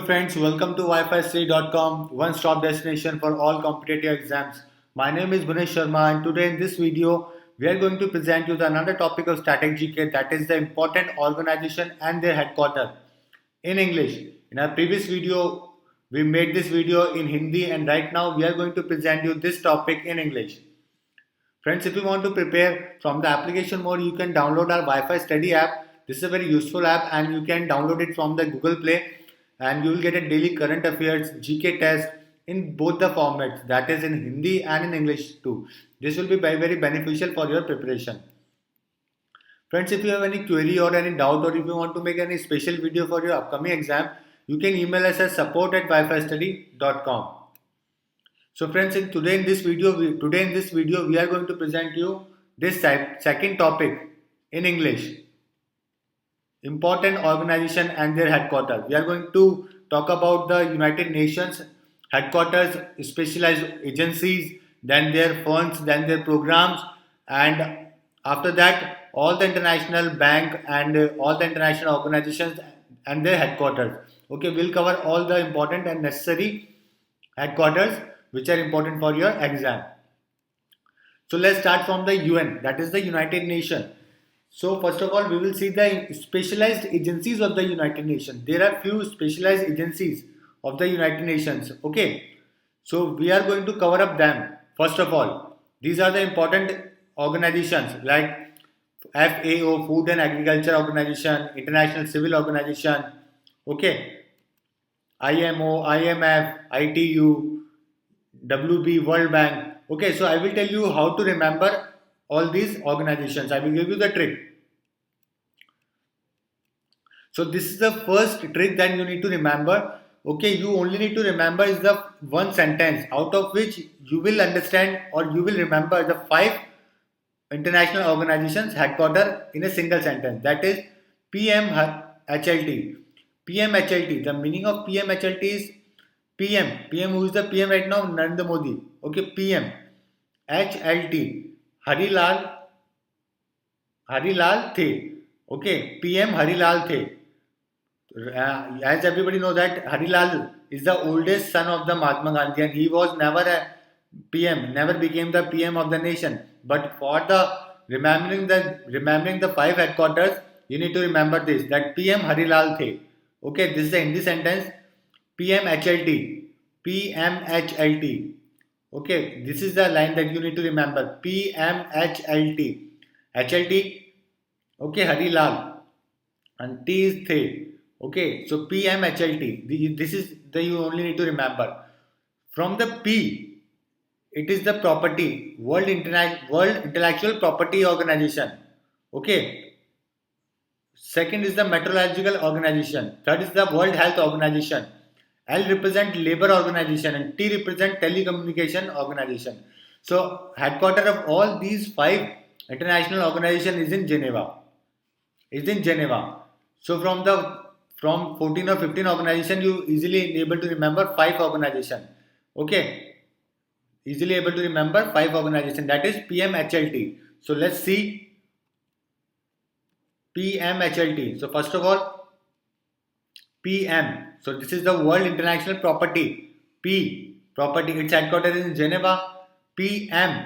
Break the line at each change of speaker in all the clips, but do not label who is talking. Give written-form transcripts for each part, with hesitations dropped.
friends, welcome to wifi3.com, one-stop destination for all competitive exams. My name is Bunesh Sharma and today in this video, we are going to present you the another topic of static GK, that is the important organization and their headquarters in English. In our previous video, we made this video in Hindi and right now we are going to present you this topic in English. Friends, if you want to prepare from the application mode, you can download our Wi-Fi study app. This is a very useful app and you can download it from the Google Play and you will get a daily current affairs GK test in both the formats, that is in Hindi and in English too. This will be very beneficial for your preparation. Friends, if you have any query or any doubt or if you want to make any special video for your upcoming exam, you can email us at support@wifi3.com. So friends, today in this video we are going to present you this second topic in English. Important organization and their headquarters. We are going to talk about the United Nations headquarters, specialized agencies, then their funds, then their programs, and after that all the international bank and all the international organizations and their headquarters. Okay, we'll cover all the important and necessary headquarters which are important for your exam. So let's start from the UN, that is the United Nations. So first of all, we will see the specialized agencies of the United Nations. There are few specialized agencies of the United Nations. Okay, so we are going to cover up them. First of all, these are the important organizations like FAO, Food and Agriculture Organization, International Civil Organization, okay, IMO, IMF, ITU, WB, World Bank. Okay, so I will tell you how to remember all these organizations. I will give you the trick. So this is the first trick that you need to remember. Okay, you only need to remember is the one sentence out of which you will understand or you will remember the 5 international organizations headquarters in a single sentence. That is PMHLT. PMHLT. The meaning of PMHLT is PM. PM, who is the PM right now? Narendra Modi. Okay, PM. HLT. Harilal The. Okay, PM Harilal The. As everybody knows that Harilal is the oldest son of the Mahatma Gandhi and he was never a PM, never became the PM of the nation. But for the remembering the 5 headquarters, you need to remember this, that PM Harilal The. Okay, this is the Hindi sentence. PMHLT. PMHLT. Okay, this is the line that you need to remember. PMHLT. HLT. Okay, Harilal. And T is The. Okay, so PMHLT. This is the you only need to remember. From the P, it is the property. World Intellectual Property Organization. Okay. Second is the Meteorological Organization. Third is the World Health Organization. L represent Labor Organization and T represent Telecommunication Organization. So headquarters of all these 5 international organizations is in Geneva. So from 14 or 15 organizations, you easily able to remember 5 organizations. Okay, easily able to remember 5 organizations. That is PMHLT. So let's see PMHLT. So first of all, PM. So this is the World International Property. P. Property. Its headquarters is in Geneva. PM.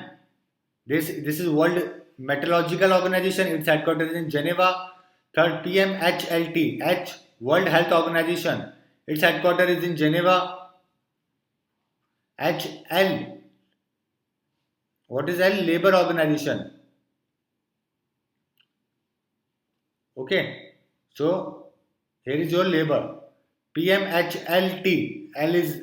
This is World Meteorological Organization. Its headquarters is in Geneva. Third, PMHLT. H. World Health Organization. Its headquarters is in Geneva. HL. What is L? Labor Organization. Okay. So here is your labor. PMHLT. L is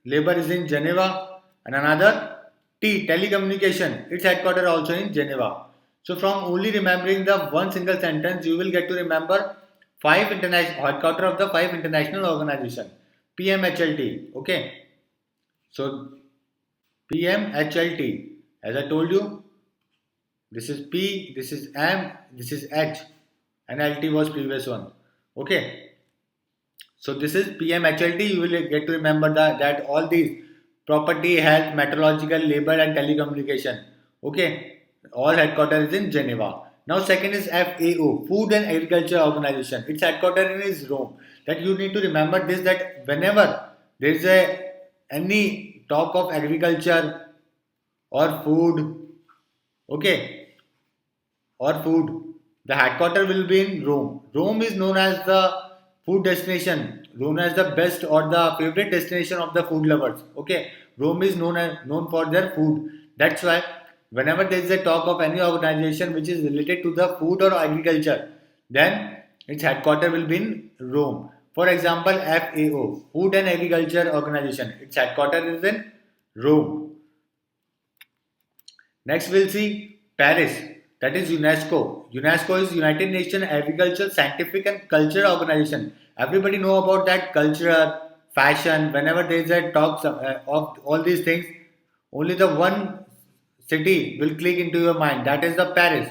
labor is in Geneva and another T, telecommunication. Its headquarters also in Geneva. So from only remembering the one single sentence, you will get to remember 5 international headquarters of the 5 international organizations. PMHLT. Okay. So PMHLT. As I told you, this is P, this is M, this is H, and LT was previous one. Okay. So this is PMHLT. You will get to remember that all these property, health, meteorological, labor and telecommunication. Okay. All headquarters is in Geneva. Now second is FAO, Food and Agriculture Organization. Its headquarters is Rome. that you need to remember this, that whenever there is a any talk of agriculture or food, okay, or food, the headquarter will be in Rome. Rome is known as the food destination, known as the best or the favorite destination of the food lovers. Okay, Rome is known for their food. That's why whenever there is a talk of any organization which is related to the food or agriculture, then its headquarter will be in Rome. For example, FAO, Food and Agriculture Organization, its headquarter is in Rome. Next, we'll see Paris, that is UNESCO. UNESCO is United Nations Agricultural, Scientific and Cultural Organization. Everybody know about that culture, fashion. Whenever there is a talk of all these things, only the one city will click into your mind. That is the Paris.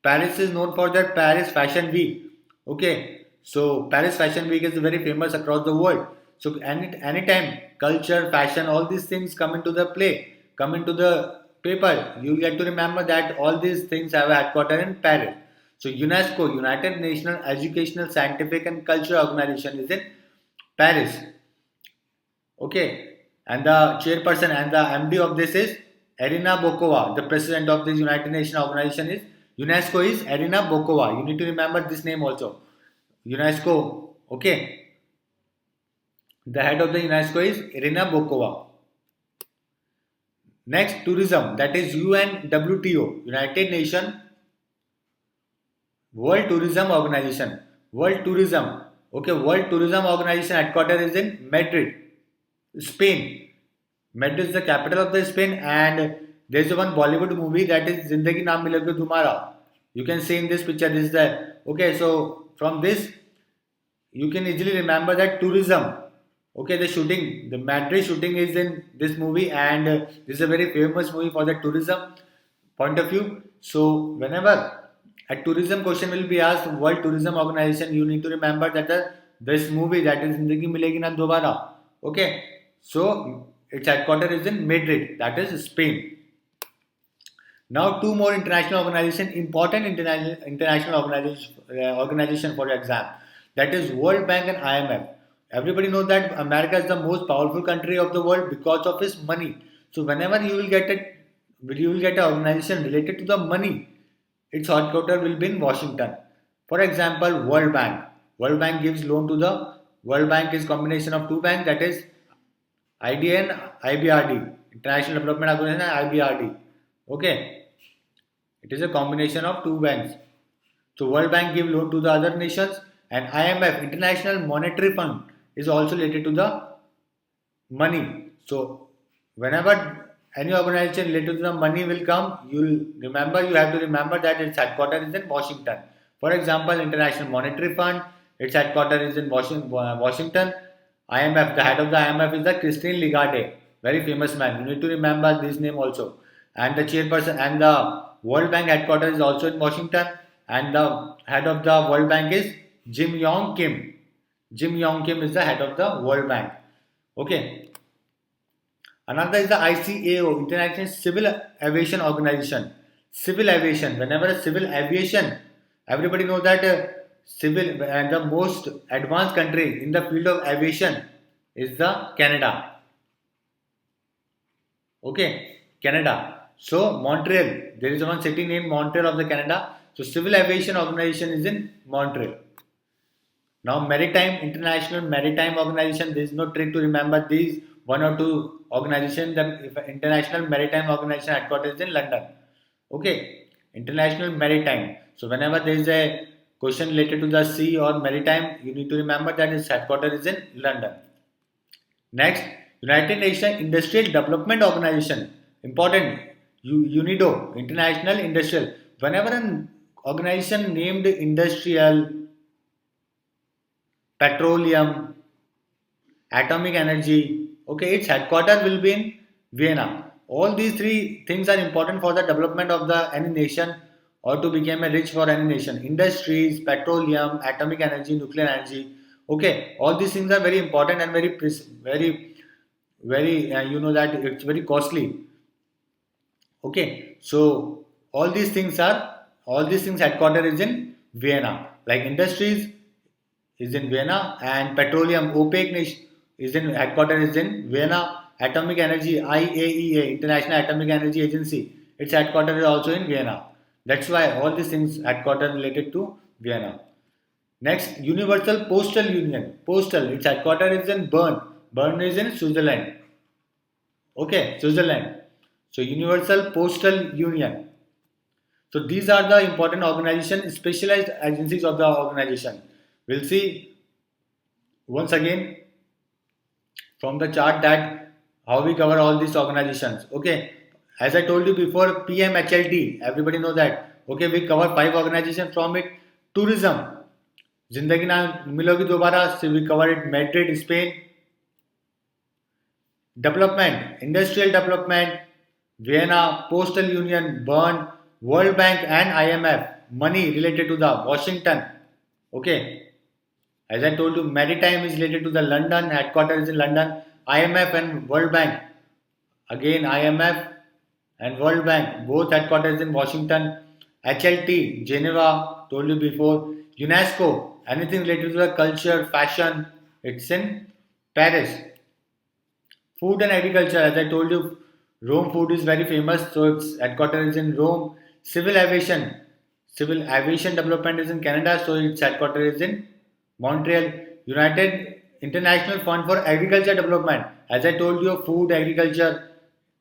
Paris is known for their Paris Fashion Week. Okay, so Paris Fashion Week is very famous across the world. So anytime culture, fashion, all these things come into the play, come into the paper, you get to remember that all these things have a headquarters in Paris. So UNESCO, United Nations Educational, Scientific and Cultural Organization, is in Paris. Okay, and the chairperson and the MD of this is Irina Bokova. The president of this United Nations organization is UNESCO is Irina Bokova. You need to remember this name also. UNESCO. Okay, the head of the UNESCO is Irina Bokova. Next, tourism, that is UNWTO, United Nations World Tourism Organization. World Tourism. Okay, World Tourism Organization headquarters is in Madrid, Spain. Madrid is the capital of the Spain, and there is one Bollywood movie that is Zindagi Na Milegi Tumhara. You can see in this picture, this is the okay. So from this, you can easily remember that tourism. Okay, the shooting, the Madrid shooting is in this movie, and this is a very famous movie for the tourism point of view. So whenever a tourism question will be asked, World Tourism Organization, you need to remember that this movie, that is Zindagi Milegi Na Dobara. Okay, so its headquarters is in Madrid, that is Spain. Now, two more international organizations, important international organization for your exam, that is World Bank and IMF. Everybody knows that America is the most powerful country of the world because of its money. So whenever you will get an organization related to the money, its headquarters will be in Washington. For example, World Bank. World Bank gives loan to the World Bank is combination of two banks, that is IDA and IBRD, International Development Organization and IBRD. Okay, it is a combination of two banks. So World Bank give loan to the other nations, and IMF, International Monetary Fund, is also related to the money. So whenever any organization related to the money will come, you have to remember that its headquarters is in Washington. For example, International Monetary Fund, its headquarters is in Washington. IMF, the head of the IMF is the Christine Lagarde, very famous man. You need to remember this name also. And the chairperson and the World Bank headquarters is also in Washington. And the head of the World Bank is Jim Yong Kim. Jim Yong Kim is the head of the World Bank. Okay. Another is the ICAO, International Civil Aviation Organization. Civil aviation. Whenever a civil aviation, everybody knows that civil and the most advanced country in the field of aviation is the Canada. Okay, Canada. So Montreal, there is one city named Montreal of the Canada. So Civil Aviation Organization is in Montreal. Now Maritime, International Maritime Organization, there is no trick to remember these one or two organizations. The International Maritime Organization headquarters is in London. Okay, International Maritime. So whenever there is a question related to the sea or maritime, you need to remember that its headquarters is in London. Next, United Nations Industrial Development Organization. Important, UNIDO, International Industrial. Whenever an organization named industrial, petroleum, atomic energy, okay, its headquarters will be in Vienna. All these three things are important for the development of the any nation or to become a rich for any nation. Industries, petroleum, atomic energy, nuclear energy. Okay, all these things are very important and very you know that it's very costly. Okay, so all these things headquarters is in Vienna. Like industries, is in Vienna, and petroleum OPEC nation is in headquarters is in Vienna. Atomic Energy IAEA, International Atomic Energy Agency, its headquarters is also in Vienna. That's why all these things headquarters related to Vienna. Next, Universal Postal Union. Postal, its headquarters is in Bern. Bern is in Switzerland. Okay, Switzerland. So Universal Postal Union. So these are the important organization, specialized agencies of the organization. We'll see once again from the chart that how we cover all these organizations. Okay, as I told you before, PMHLT, everybody know that. Okay, we cover 5 organizations from it. Tourism, जिंदगी ना मिलोगी दोबारा, so we cover it. Madrid, Spain. Development, industrial development, Vienna, Postal Union, Bern, World Bank and IMF. Money related to the Washington. Okay, as I told you, maritime is related to the London, headquarters is in London. IMF and World Bank. Again, IMF and World Bank, both headquarters in Washington. HLT, Geneva, told you before. UNESCO, anything related to the culture, fashion, it's in Paris. Food and agriculture, as I told you, Rome food is very famous, so its headquarters is in Rome. Civil aviation development is in Canada, so its headquarters is in Montreal. United International Fund for Agriculture Development, as I told you, food, agriculture,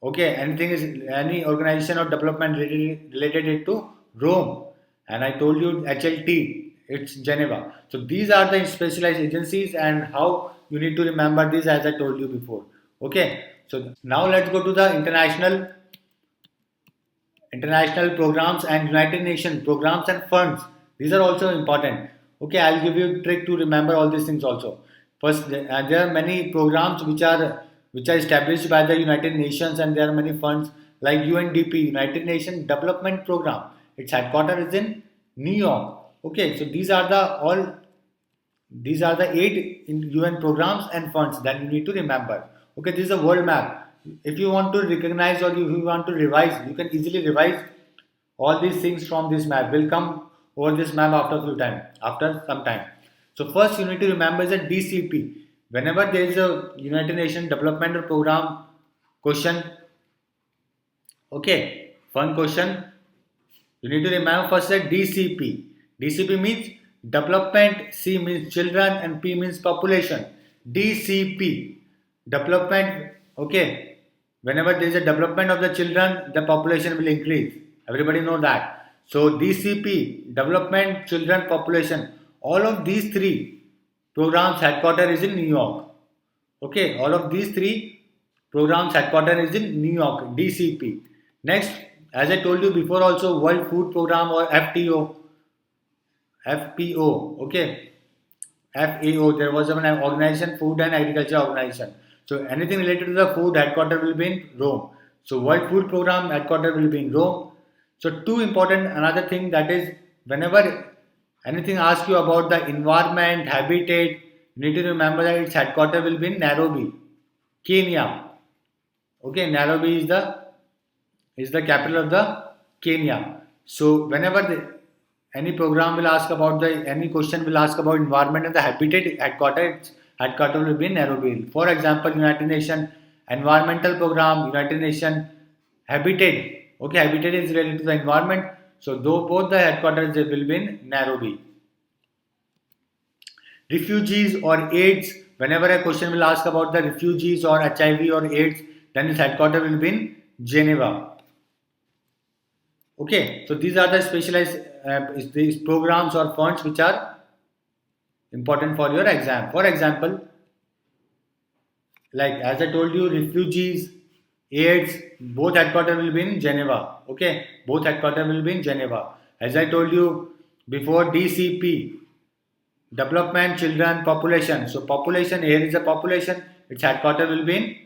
okay, anything is any organization or development related it to Rome, and I told you HLT, it's Geneva. So these are the specialized agencies and how you need to remember this as I told you before. Okay, so now let's go to the international programs and United Nations programs and funds. These are also important. Okay, I'll give you a trick to remember all these things also. First, there are many programs which are established by the United Nations, and there are many funds like UNDP, United Nations Development Program. Its headquarters is in New York. Okay, so these are the 8 UN programs and funds that you need to remember. Okay, this is a world map. If you want to recognize or if you want to revise, you can easily revise all these things from this map. We'll come over this map after some time. So first you need to remember is a DCP. Whenever there is a United Nations Development Program question, okay, fun question, you need to remember first that DCP. DCP means development, C means children and P means population. DCP, development, okay. Whenever there is a development of the children, the population will increase. Everybody know that. So DCP, development, children, population, all of these 3 programs headquarters is in New York. Okay, all of these 3 programs headquarters is in New York, DCP. Next, as I told you before also, World Food Program or FPO, okay, FAO, there was an organization, Food and Agriculture Organization. So anything related to the food, headquarters will be in Rome. So World Food Program headquarters will be in Rome. So two important another thing, that is whenever anything asks you about the environment, habitat, you need to remember that its headquarters will be in Nairobi, Kenya. Okay, Nairobi is the capital of the Kenya. So whenever any program will ask about any question will ask about environment and the habitat, headquarters will be in Nairobi. For example, United Nations Environmental Program, United Nations Habitat. Okay, habitat is related to the environment. So both the headquarters will be in Nairobi. Refugees or AIDS. Whenever a question will ask about the refugees or HIV or AIDS, then its headquarters will be in Geneva. Okay, so these are the specialized these programs or funds which are important for your exam. For example, like as I told you, refugees, AIDS, both headquarters will be in Geneva. Okay, both headquarters will be in Geneva. As I told you before, DCP, development, children, population. So population, here is the population. Its headquarters will be in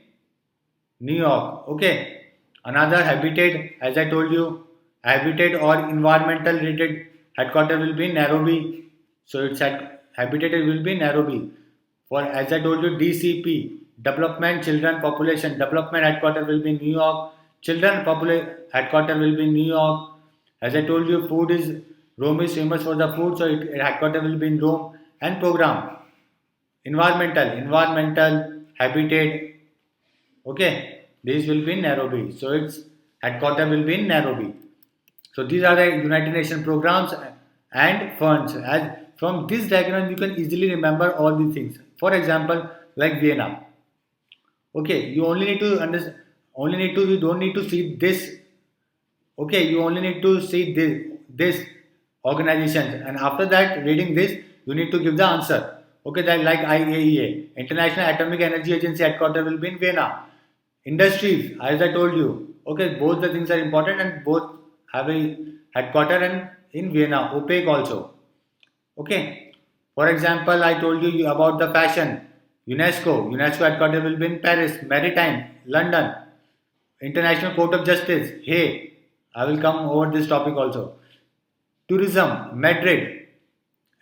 New York. Okay, another habitat, as I told you, habitat or environmental related headquarters will be in Nairobi. So its habitat will be in Nairobi. For as I told you, DCP, development, children, population, development headquarters will be in New York. Children headquarters will be in New York. As I told you, Rome is famous for the food, so headquarters will be in Rome. and program. Environmental, habitat. Okay, these will be in Nairobi. So its headquarters will be in Nairobi. So these are the United Nations programs and funds. As from this diagram, you can easily remember all these things. For example, like Vienna. Okay, you only need to understand. You don't need to see this. Okay, you only need to see this organization, and after that, reading this, you need to give the answer. Okay, that like IAEA, International Atomic Energy Agency headquarters will be in Vienna. Industries, as I told you, okay, both the things are important and both have a headquarter and in Vienna. OPEC also. Okay. For example, I told you about the fashion. UNESCO headquarters will be in Paris. Maritime, London. International Court of Justice. Hey, I will come over this topic also. Tourism, Madrid.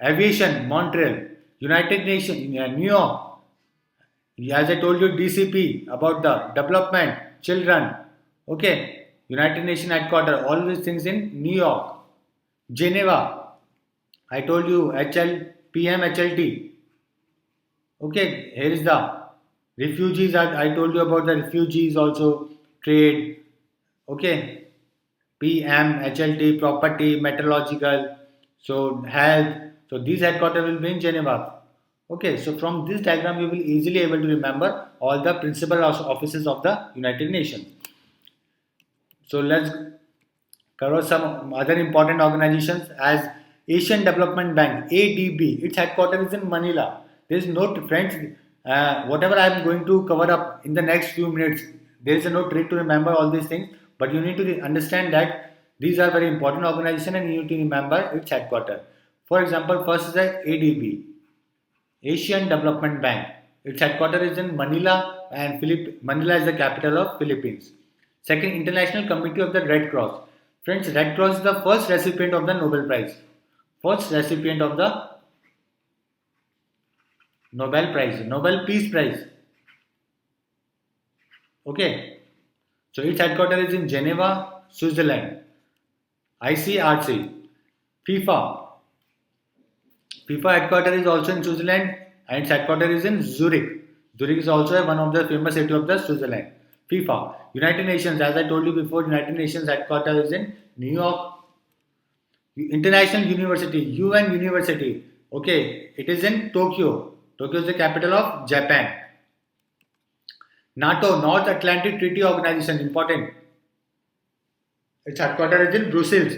Aviation, Montreal. United Nations, New York. As I told you, DCP about the development, children. Okay. United Nations headquarters. All these things in New York. Geneva. I told you HLPM. Okay, here is the refugees. I told you about the refugees also, trade. Okay, PMHLT, property, meteorological, so health. So these headquarters will be in Geneva. Okay, so from this diagram you will easily able to remember all the principal offices of the United Nations. So let's cover some other important organizations as Asian Development Bank (ADB). Its headquarters is in Manila. There is no friends. Whatever I am going to cover up in the next few minutes, there is no trick to remember all these things. But you need to understand that these are very important organizations and you need to remember its headquarters. For example, first is the ADB, Asian Development Bank. Its headquarters is in Manila and Manila is the capital of Philippines. Second, International Committee of the Red Cross. Friends, Red Cross is the first recipient of the Nobel Prize. First recipient of the Nobel Prize, Nobel Peace Prize. Okay. So its headquarters is in Geneva, Switzerland. ICRC. FIFA. FIFA headquarters is also in Switzerland and its headquarters is in Zurich. Zurich is also one of the famous city of the Switzerland. FIFA. United Nations, as I told you before, United Nations headquarters is in New York. International University, UN University. Okay, it is in Tokyo. Tokyo is the capital of Japan. NATO, North Atlantic Treaty Organization, important. Its headquarters is in Brussels,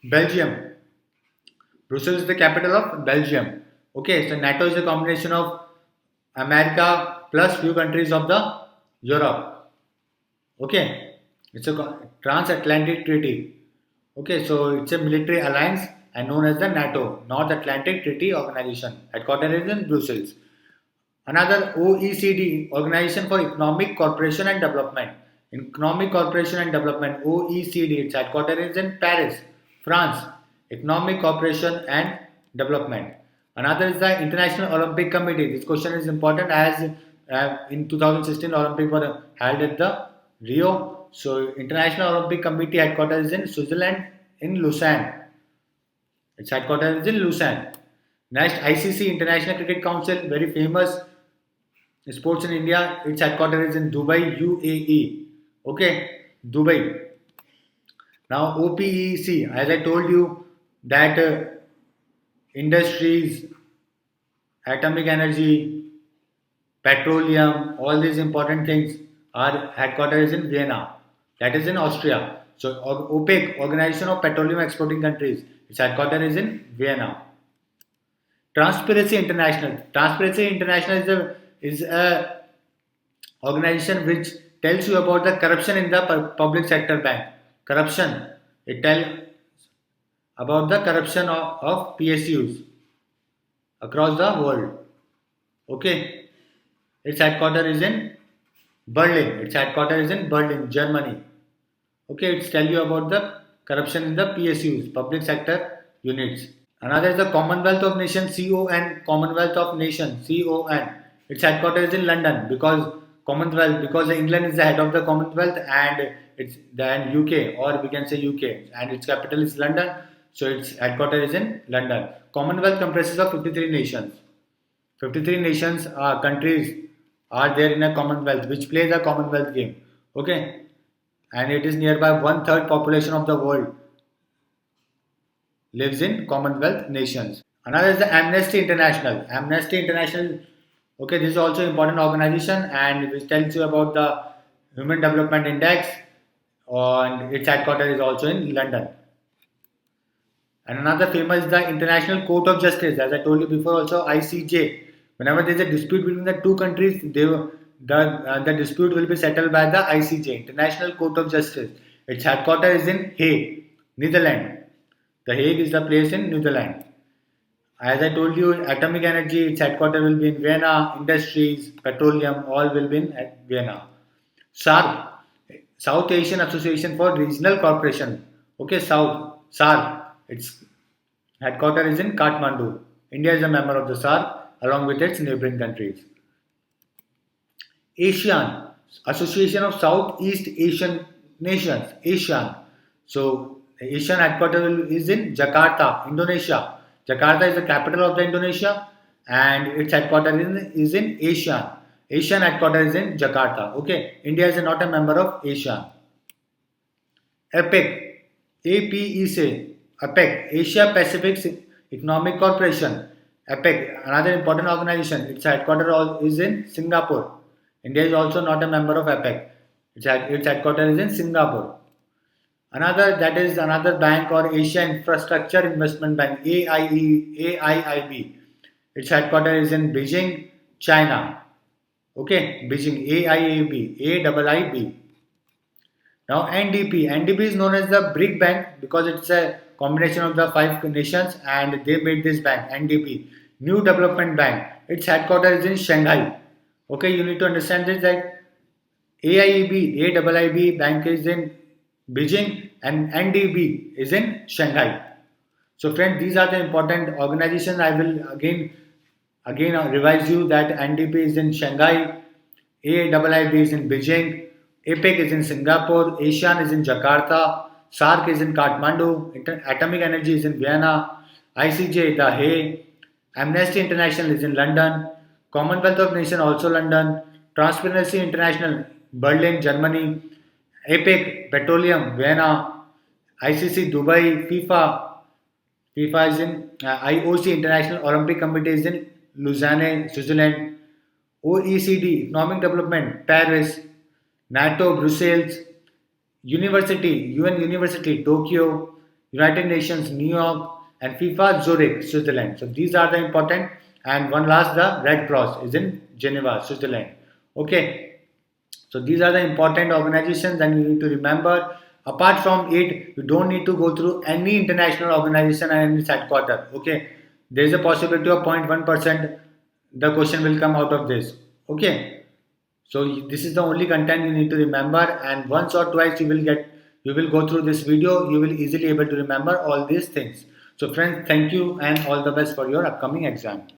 Belgium. Brussels is the capital of Belgium. Okay, so NATO is a combination of America plus few countries of the Europe. Okay, it's a transatlantic treaty. Okay, so it's a military alliance and known as the NATO, North Atlantic Treaty Organization. Headquarters is in Brussels. Another OECD, Organization for Economic Cooperation and Development. Economic Cooperation and Development, OECD, its headquarters is in Paris, France. Economic Cooperation and Development. Another is the International Olympic Committee. This question is important as in 2016 Olympic were held at the Rio. So International Olympic Committee headquarters is in Switzerland in Lausanne. Its headquarters is in Lausanne. Next, ICC, International Cricket Council, very famous sports in India. Its headquarters is in Dubai, UAE. Okay, Dubai. Now OPEC, as I told you that industries, atomic energy, petroleum, all these important things are headquarters in Vienna. That is in Austria. So OPEC, Organization of Petroleum Exporting Countries, its headquarters is in Vienna. Transparency International. Transparency International is a organization which tells you about the corruption in the public sector bank. Corruption. It tells about the corruption of PSUs across the world. Okay. Its headquarters is in Berlin. Its headquarters is in Berlin, Germany. Okay, it's tell you about the corruption in the PSUs, public sector units. Another is the Commonwealth of Nations, CON, Commonwealth of Nations, CON. Its headquarters is in London because Commonwealth, because England is the head of the Commonwealth and it's then UK, or we can say UK, and its capital is London, so its headquarters is in London. Commonwealth comprises of 53 nations. 53 nations countries are there in a Commonwealth, which plays a Commonwealth game. Okay, and it is nearby one third population of the world lives in Commonwealth nations. Another is the Amnesty International. Amnesty International, okay, this is also important organization and which tells you about the Human Development Index, and its headquarters is also in London. And another famous is the International Court of Justice. As I told you before, also ICJ. Whenever there is a dispute between the two countries, the dispute will be settled by the ICJ, International Court of Justice. Its headquarters is in Hague, Netherlands. The Hague is the place in Netherlands. As I told you, atomic energy, its headquarters will be in Vienna. Industries, petroleum, all will be in Vienna. SARC, South Asian Association for Regional Cooperation. Okay, SARC. Its headquarters is in Kathmandu. India is a member of the SARC along with its neighboring countries. ASEAN, Association of Southeast Asian Nations. ASEAN. So, the ASEAN headquarters is in Jakarta, Indonesia. Jakarta is the capital of the Indonesia and its headquarters is in ASEAN. ASEAN headquarters is in Jakarta. Okay, India is not a member of ASEAN. APEC, APEC, APEC, Asia Pacific Economic Corporation. APEC, another important organization. Its headquarters is in Singapore. India is also not a member of APEC. Its headquarters is in Singapore. Another bank or Asia Infrastructure Investment Bank, AIIB. Its headquarters is in Beijing, China. Okay, Beijing, AIIB, AIIB. Now NDP is known as the BRIC Bank because it's a combination of the 5 nations and they made this bank, NDP, New Development Bank. Its headquarters is in Shanghai. Okay, you need to understand this that AIIB Bank is in Beijing and NDB is in Shanghai. So friends, these are the important organizations. I will again revise you that NDP is in Shanghai, AIIB is in Beijing, APEC is in Singapore, ASEAN is in Jakarta, SARC is in Kathmandu, Atomic Energy is in Vienna, ICJ The Hague, Amnesty International is in London, Commonwealth of Nations also London, Transparency International Berlin, Germany, APEC Petroleum Vienna, ICC Dubai, FIFA is in IOC International Olympic Committee is in Lausanne, Switzerland, OECD Economic Development Paris, NATO Brussels, UN University Tokyo, United Nations New York, and FIFA Zurich, Switzerland. So these are the important. And one last, the Red Cross is in Geneva, Switzerland. Okay. So these are the important organizations and you need to remember. Apart from it, you don't need to go through any international organization and its headquarters. Okay. There is a possibility of 0.1% the question will come out of this. Okay. So this is the only content you need to remember, and once or twice you will go through this video, you will easily able to remember all these things. So friends, thank you and all the best for your upcoming exam.